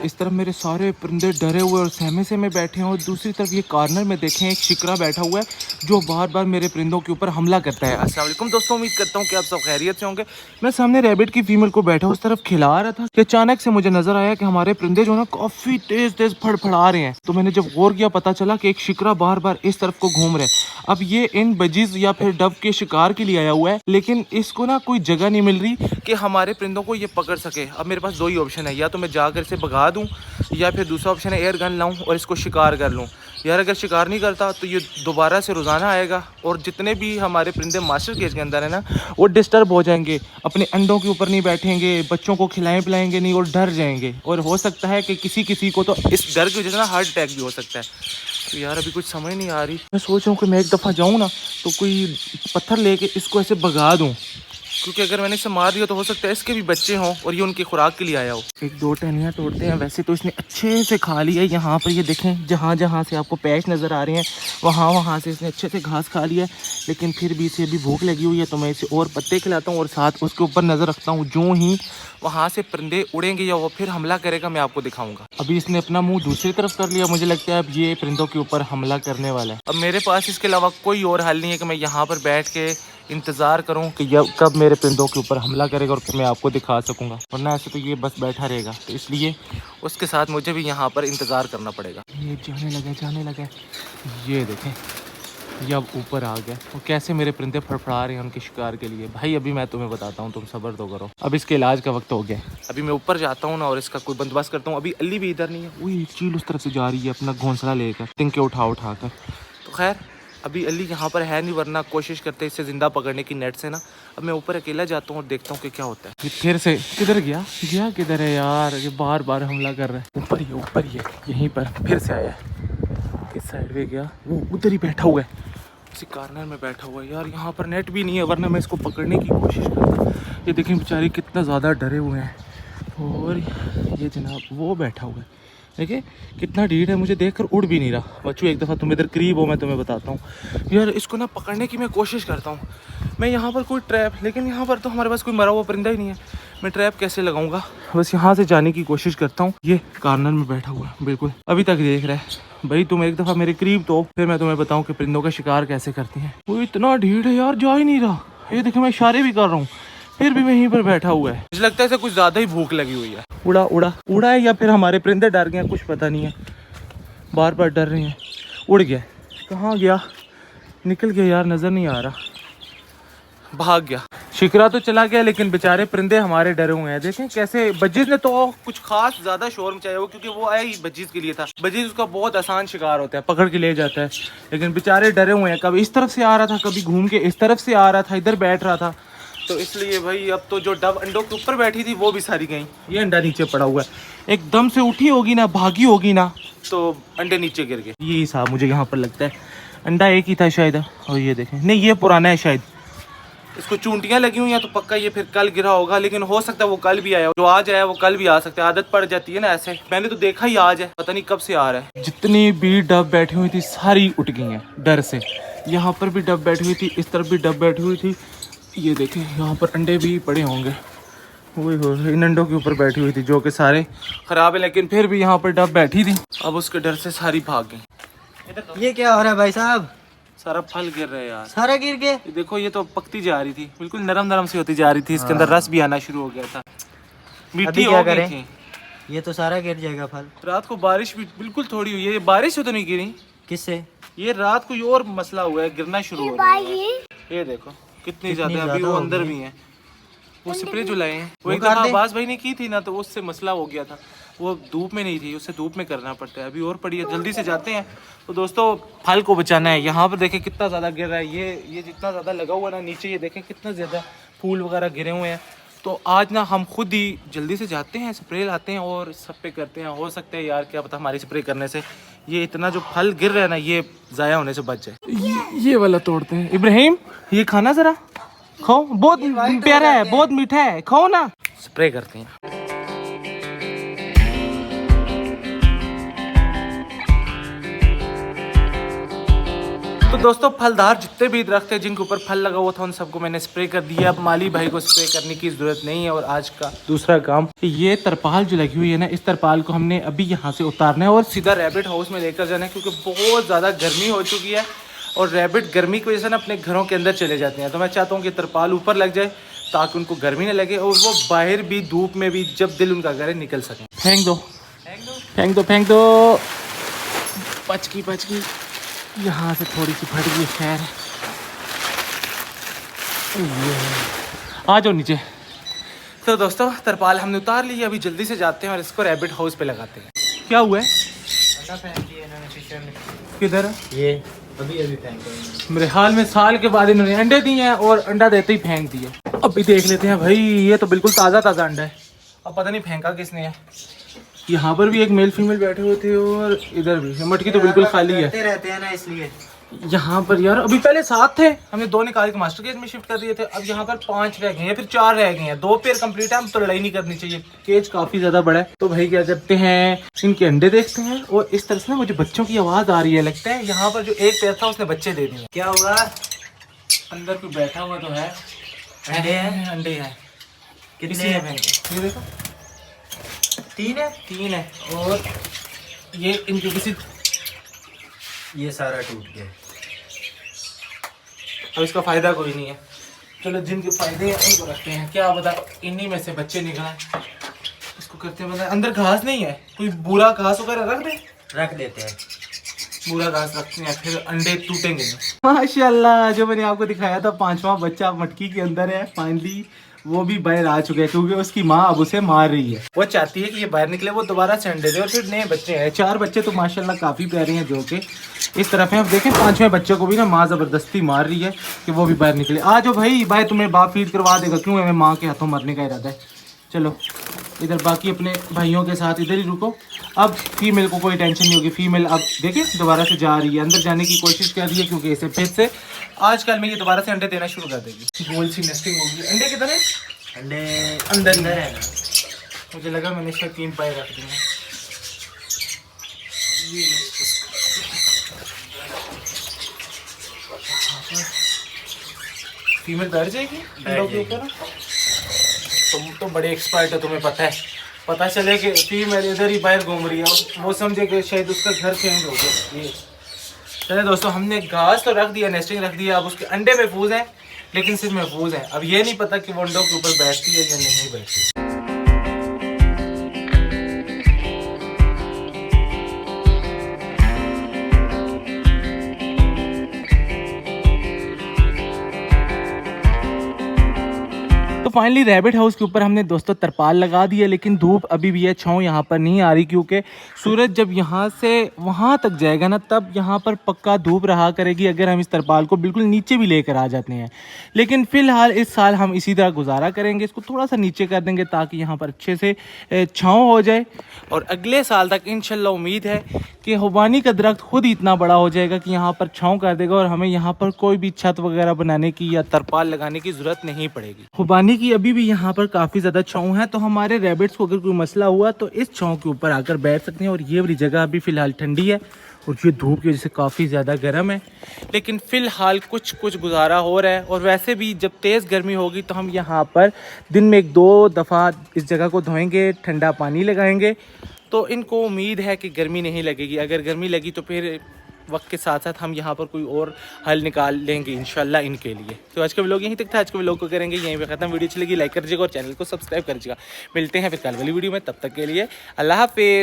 इस तरफ मेरे सारे परिंदे डरे हुए और सहमे सहमे बैठे हैं और दूसरी तरफ ये कॉर्नर में देखें एक शिकरा बैठा हुआ है जो बार बार मेरे परिंदों के ऊपर हमला करता है। अस्सलाम वालेकुम दोस्तों, उम्मीद करता हूँ कि आप सब खैरियत से होंगे। मैं सामने रैबिट की फीमेल को बैठा उस तरफ खिला रहा था कि अचानक से मुझे नजर आया कि हमारे परिंदे जो ना काफी तेज तेज फड़फड़ा रहे हैं। तो मैंने जब गौर किया पता चला कि एक शिकरा बार बार इस तरफ को घूम रहा है। अब ये इन बजीज या फिर डब के शिकार के लिए आया हुआ है, लेकिन इसको ना कोई जगह नहीं मिल रही कि हमारे परिंदों को ये पकड़ सके। अब मेरे पास दो ही ऑप्शन है, या तो मैं जाकर इसे भगा दूं या फिर दूसरा ऑप्शन है एयर गन लाऊं और इसको शिकार कर लूं। यार अगर शिकार नहीं करता तो ये दोबारा से रोज़ाना आएगा और जितने भी हमारे परिंदे मास्टर केज के अंदर है ना वो डिस्टर्ब हो जाएंगे, अपने अंडों के ऊपर नहीं बैठेंगे, बच्चों को खिलाएं पिलाएंगे नहीं और डर जाएंगे। और हो सकता है कि किसी को तो इस डर की वजह से ना हार्ट अटैक भी हो सकता है। तो यार अभी कुछ समझ नहीं आ रही। मैं सोच रहा हूँ कि मैं एक दफ़ा जाऊँ ना तो कोई पत्थर लेके इसको ऐसे भगा दूँ, क्योंकि अगर मैंने इसे मार दिया तो हो सकता है इसके भी बच्चे हों और ये उनकी खुराक के लिए आया हो। एक दो टहनियाँ तोड़ते हैं। वैसे तो इसने अच्छे से खा लिया है। यहाँ पर ये देखें जहाँ जहाँ से आपको पैच नज़र आ रहे हैं वहाँ से इसने अच्छे से घास खा लिया है, लेकिन फिर भी इसे अभी भूख लगी हुई है। तो मैं इसे और पत्ते खिलाता हूँ और साथ उसके ऊपर नज़र रखता हूँ। जो ही वहाँ से परिंदे उड़ेंगे या वो फिर हमला करेगा मैं आपको दिखाऊंगा। अभी इसने अपना मुंह दूसरी तरफ कर लिया, मुझे लगता है अब ये परिंदों के ऊपर हमला करने वाला है। अब मेरे पास इसके अलावा कोई और हल नहीं है कि मैं यहाँ पर बैठ के इंतज़ार करूं कि कब मेरे परिंदों के ऊपर हमला करेगा और फिर मैं आपको दिखा सकूंगा, वरना ऐसे तो ये बस बैठा रहेगा। तो इसलिए उसके साथ मुझे भी यहाँ पर इंतज़ार करना पड़ेगा। ये जाने लगे। ये देखें ये अब ऊपर आ गया और कैसे मेरे परिंदे फड़फड़ा रहे हैं उनके शिकार के लिए। भाई अभी मैं तुम्हें बताता हूँ, तुम सब्र तो करो। अब इसके इलाज का वक्त हो गया। अभी मैं ऊपर जाता हूँ ना और इसका कोई बंदोबस्त करता हूँ। अभी अली भी इधर नहीं है। वही एक चील उस तरफ से जा रही है अपना घोंसला लेकर तिनके उठा कर। तो खैर अभी अली यहाँ पर है नहीं, वरना कोशिश करते इसे जिंदा पकड़ने की नेट से ना। अब मैं ऊपर अकेला जाता हूँ और देखता हूँ कि क्या होता है। फिर से किधर गया किधर है यार, ये बार बार हमला कर रहा है। ऊपर ही है यहीं पर फिर से आया है। किस साइड पे गया? वो उधर ही बैठा हुआ है, उसी कॉर्नर में बैठा हुआ है। यार यहाँ पर नेट भी नहीं है, वरना मैं इसको पकड़ने की कोशिश करता। ये देखें बेचारे कितना ज़्यादा डरे हुए हैं। और ये जनाब वो बैठा हुआ है, देखिए कितना ढीठ है, मुझे देखकर उड़ भी नहीं रहा। बच्चों एक दफ़ा तुम इधर करीब हो, मैं तुम्हें बताता हूँ। यार इसको ना पकड़ने की मैं कोशिश करता हूँ। मैं यहाँ पर कोई ट्रैप, लेकिन यहाँ पर तो हमारे पास कोई मरा हुआ परिंदा ही नहीं है। मैं ट्रैप कैसे लगाऊंगा? बस यहाँ से जाने की कोशिश करता हूँ। ये कॉर्नर में बैठा हुआ है, बिल्कुल अभी तक देख रहा है। भाई तुम एक दफ़ा मेरे करीब तो फिर मैं तुम्हें बताऊँ कि परिंदों का शिकार कैसे करती हैं। वो इतना ढीठ है यार, जा ही नहीं रहा। ये देखो मैं इशारे भी कर रहा हूँ फिर भी वहीं पर बैठा हुआ है। मुझे लगता है इसे कुछ ज़्यादा ही भूख लगी हुई है। उड़ा है या फिर हमारे परिंदे डर गए, कुछ पता नहीं है। बार बार डर रहे हैं। उड़ गया, कहाँ गया? निकल गया यार, नज़र नहीं आ रहा, भाग गया। शिकरा तो चला गया, लेकिन बेचारे परिंदे हमारे डरे हुए हैं। देखें कैसे बजीज ने तो कुछ खास ज़्यादा शोर मचाया हो, क्योंकि वो आया ही बजीज के लिए था। बजीज उसका बहुत आसान शिकार होता है, पकड़ के ले जाता है, लेकिन बेचारे डरे हुए हैं। कभी इस तरफ से आ रहा था, कभी घूम के इस तरफ से आ रहा था, इधर बैठ रहा था। तो इसलिए भाई अब तो जो डब अंडों के ऊपर बैठी थी वो भी सारी गई। ये अंडा नीचे पड़ा हुआ है, एकदम से उठी होगी ना, भागी होगी ना, तो अंडे नीचे गिर गए। ये हिसाब मुझे यहाँ पर लगता है। अंडा एक ही था शायद, और ये देखें नहीं ये पुराना है शायद, इसको चूंटियाँ लगी हुई हैं तो पक्का ये फिर कल गिरा होगा। लेकिन हो सकता है वो कल भी आया, जो आज आया वो कल भी आ सकता है। आदत पड़ जाती है ना ऐसे। मैंने तो देखा ही आज है, पता नहीं कब से आ रहा है। जितनी भी डब बैठी हुई थी सारी उठ गई हैं डर से। यहाँ पर भी डब बैठी हुई थी, इस तरफ भी डब बैठी हुई थी। ये देखें यहाँ पर अंडे भी पड़े होंगे। वही हो इन अंडों के ऊपर बैठी हुई थी जो कि सारे खराब है, लेकिन फिर भी यहाँ पर डब बैठी थी। अब उसके डर से सारी भाग गई। ये क्या हो रहा है भाई साहब? सारा फल गिर रहा है यार, सारा गिर के। देखो ये तो पकती जा रही थी, बिल्कुल नरम नरम सी होती जा रही थी। इसके अंदर रस भी आना शुरू हो गया था, मीठी हो गई थी। ये तो सारा गिर जाएगा फल। रात को बारिश भी बिल्कुल थोड़ी हुई है। बारिश तो नहीं गिरी, किससे? ये रात को और मसला हुआ है, गिरना शुरू हो गया है। ये देखो कितनी ज्यादा, अभी वो अंदर भी है। वो स्प्रे जो लाए हैं वो एक दफा अब्बास भाई ने की थी ना, तो उससे मसला हो गया था। वो धूप में नहीं थी, उसे धूप में करना पड़ता है। अभी और पड़ी है, जल्दी से जाते हैं। तो दोस्तों फल को बचाना है। यहाँ पर देखें कितना ज़्यादा गिर रहा है। ये जितना ज़्यादा लगा हुआ है ना नीचे, ये देखें कितना ज़्यादा फूल वगैरह गिरे हुए हैं। तो आज ना हम खुद ही जल्दी से जाते हैं, स्प्रे लाते हैं और सब पे करते हैं। हो सकता है यार क्या पता हमारी स्प्रे करने से ये इतना जो फल गिर रहा है ना ये ज़ाया होने से बच जाए। ये वाला तोड़ते हैं। इब्राहिम ये खाना ज़रा खाओ, बहुत प्यारा है, बहुत मीठा है, खाओ ना। स्प्रे करते हैं। तो दोस्तों फलदार जितने भी दरख्त थे जिनके ऊपर फल लगा हुआ था उन सबको मैंने स्प्रे कर दिया। अब माली भाई को स्प्रे करने की ज़रूरत नहीं है। और आज का दूसरा काम, ये तरपाल जो लगी हुई है ना, इस तरपाल को हमने अभी यहाँ से उतारना है और सीधा रैबिट हाउस में लेकर जाना है, क्योंकि बहुत ज़्यादा गर्मी हो चुकी है और रैबिट गर्मी की वजह से ना अपने घरों के अंदर चले जाते हैं। तो मैं चाहता हूँ कि तरपाल ऊपर लग जाए ताकि उनको गर्मी न लगे और वो बाहर भी धूप में भी जब दिल उनका करे निकल सकें। फेंक दो फेंक दो फेंक दो। बच गई यहाँ से थोड़ी सी फट गई, खैर ये आ जाओ नीचे। तो दोस्तों तरपाल हमने उतार ली है, अभी जल्दी से जाते हैं और इसको रैबिट हाउस पे लगाते हैं। क्या हुआ है? अंडा फेंक दिया इन्होंने शीशे में। किधर है? ये अभी फेंक मेरे हाल में साल के बाद इन्होंने अंडे दिए हैं और अंडा देते ही फेंक दिए। अभी देख लेते हैं भाई, ये तो बिल्कुल ताज़ा अंडा है। अब पता नहीं फेंका किसने है। यहाँ पर भी एक मेल फीमेल बैठे हुए थे और इधर भी मटकी तो बिल्कुल खाली है। रहते हैं ना इसलिए। यहाँ पर यार अभी पहले 7 थे, हमने 2 निकाल के मास्टर केज में शिफ्ट कर दिए थे। अब यहाँ पर 5 रह गए हैं, फिर 4 रह गए हैं। 2 पेयर कंप्लीट है, हम तो लड़ाई नहीं करनी चाहिए। केज काफी ज्यादा बड़ा है। तो भाई क्या करते हैं, इनके अंडे देखते हैं। और इस तरह से ना मुझे बच्चों की आवाज आ रही है, लगता है यहाँ पर जो एक पेयर था उसने बच्चे दे दिए। क्या हुआ? अंदर कोई बैठा हुआ तो है। अंडे हैं? अंडे हैं। कितने हैं? ये देखो 3 है और ये इनके किसी, ये सारा टूट गया। अब इसका फायदा कोई नहीं है। चलो जिनके फायदे हैं उनको रखते हैं, क्या पता इन्हीं में से बच्चे निकलें। इसको करते हैं, अंदर घास नहीं है, कोई बुरा घास वगैरह रख देते हैं। बुरा घास रखते हैं, फिर अंडे टूटेंगे नहीं। माशाल्लाह, जो मैंने आपको दिखाया था 5वां बच्चा मटकी के अंदर है। फाइनली वो भी बाहर आ चुका है, क्योंकि उसकी माँ अब उसे मार रही है। वो चाहती है कि ये बाहर निकले, वो दोबारा से अंडे दे और फिर नए बच्चे हैं। 4 बच्चे तो माशाल्लाह काफ़ी प्यारे हैं जो कि इस तरफ है। अब देखें 5वें बच्चे को भी ना माँ ज़बरदस्ती मार रही है कि वो भी बाहर निकले। आ जाओ भाई, भाई तुम्हें बाप फीड करवा देगा, क्यों हमें माँ के हाथों मरने का इरादा है। चलो इधर बाकी अपने भाइयों के साथ इधर ही रुको। अब फीमेल को कोई टेंशन नहीं होगी। फीमेल अब देखिए दोबारा से जा रही है, अंदर जाने की कोशिश कर रही है, क्योंकि इसे फिर से आजकल में ये दोबारा से अंडे देना शुरू कर देगी। गोल सी नेस्टिंग होगी। अंडे किधर है? अंडे अंदर है ना। मुझे लगा मैंने इसका 3 पाए रख दिए। फीमेल बैठ जाएगी अंडों के ऊपर। तुम तो बड़े एक्सपर्ट हो, तुम्हें पता चले कि फीमेल इधर ही बाहर घूम रही है, वो समझे कि शायद उसका घर चेंज हो गया। ये चले दोस्तों, हमने घास तो रख दिया, नेस्टिंग रख दिया। अब उसके अंडे महफूज हैं, लेकिन सिर्फ महफूज हैं। अब ये नहीं पता कि वो अंडों के ऊपर बैठती है या नहीं बैठती। तो फाइनली रैबिट हाउस के ऊपर हमने दोस्तों तरपाल लगा दी है, लेकिन धूप अभी भी है, छाँव यहाँ पर नहीं आ रही, क्योंकि सूरज जब यहाँ से वहाँ तक जाएगा ना तब यहाँ पर पक्का धूप रहा करेगी अगर हम इस तरपाल को बिल्कुल नीचे भी लेकर आ जाते हैं। लेकिन फ़िलहाल इस साल हम इसी तरह गुजारा करेंगे, इसको थोड़ा सा नीचे कर देंगे ताकि यहाँ पर अच्छे से छाँव हो जाए। और अगले साल तक इंशाल्लाह उम्मीद है कि खुबानी का दरख्त खुद ही इतना बड़ा हो जाएगा कि यहाँ पर छाँव कर देगा और हमें यहाँ पर कोई भी छत वगैरह बनाने की या तरपाल लगाने की ज़रूरत नहीं पड़ेगी। खुबानी की अभी भी यहाँ पर काफ़ी ज़्यादा छाँव है, तो हमारे रैबिट्स को अगर कोई मसला हुआ तो इस छाँव के ऊपर आकर बैठ सकते हैं। और ये वाली जगह अभी फ़िलहाल ठंडी है और ये धूप की वजह से काफ़ी ज़्यादा गर्म है, लेकिन फ़िलहाल कुछ गुजारा हो रहा है। और वैसे भी जब तेज़ गर्मी होगी तो हम यहाँ पर दिन में 1-2 दफ़ा इस जगह को धोएंगे, ठंडा पानी लगाएंगे, तो इनको उम्मीद है कि गर्मी नहीं लगेगी। अगर गर्मी लगी तो फिर वक्त के साथ साथ हम यहाँ पर कोई और हल निकाल लेंगे इंशाल्लाह इनके लिए। तो आज का व्लॉग यहीं तक था। आज के व्लॉग को करेंगे यहीं पे ख़त्म। वीडियो अच्छी लगी लाइक कर दीजिएगा और चैनल को सब्सक्राइब कर दीजिएगा। मिलते हैं फिर कल वाली वीडियो में, तब तक के लिए अल्लाह हाफिज़।